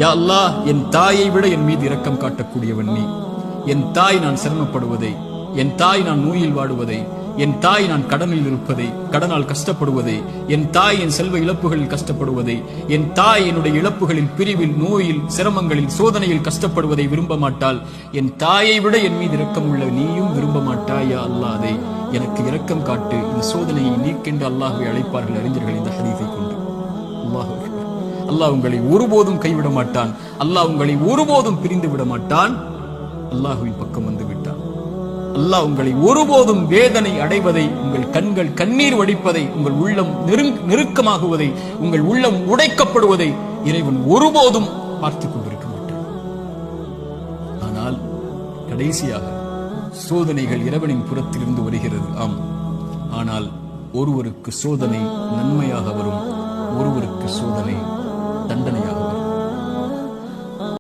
யா அல்லாஹ், என் தாயை விட என் மீது இரக்கம் காட்டக்கூடியவன் நீ. என் தாய் நான் சிரமப்படுவதை, என் தாய் நான் நோயில் வாடுவதை, என் தாய் நான் கடனில் இருப்பதை, கடனால் கஷ்டப்படுவதை, என் தாய் என் செல்வ இழப்புகளில் கஷ்டப்படுவதை, என் தாய் என்னுடைய இழப்புகளில், பிரிவில், நோயில், சிரமங்களில், சோதனையில் கஷ்டப்படுவதை விரும்ப மாட்டாள். என் தாயை விட என் மீது இரக்கம் உள்ள நீயும் விரும்ப மாட்டாய். யா அல்லாஹ், அதை எனக்கு இரக்கம் காட்டு, இந்த சோதனையை நீக்கென்று அல்லாஹ்வை அழைப்பார்கள் அறிஞர்கள் இந்த ஹதீஸை கொண்டு. அல்லாஹ் அல்லாஹ் உங்களை ஒருபோதும் கைவிட மாட்டான். அல்லாஹ் உங்களை ஒருபோதும் பிரிந்து விட மாட்டான். அல்லாஹ்வின் பக்கம் வந்து விட்டான். அல்லாஹ் உங்களை ஒருபோதும் வேதனை அடைவதை, உங்கள் கண்கள் கண்ணீர் வடிப்பதை, உங்கள் உள்ளம் நெருக்கமாகுவதை, உங்கள் உள்ளம் உடைக்கப்படுவதை இறைவன் ஒருபோதும் பார்த்துக் கொண்டிருக்க மாட்டான். ஆனால் கடைசியாக சோதனைகள் இறைவனின் புறத்திலிருந்து வருகிறது. ஆம், ஆனால் ஒருவருக்கு சோதனை நன்மையாக வரும், ஒருவருக்கு சோதனை தண்டனையாக வரும்.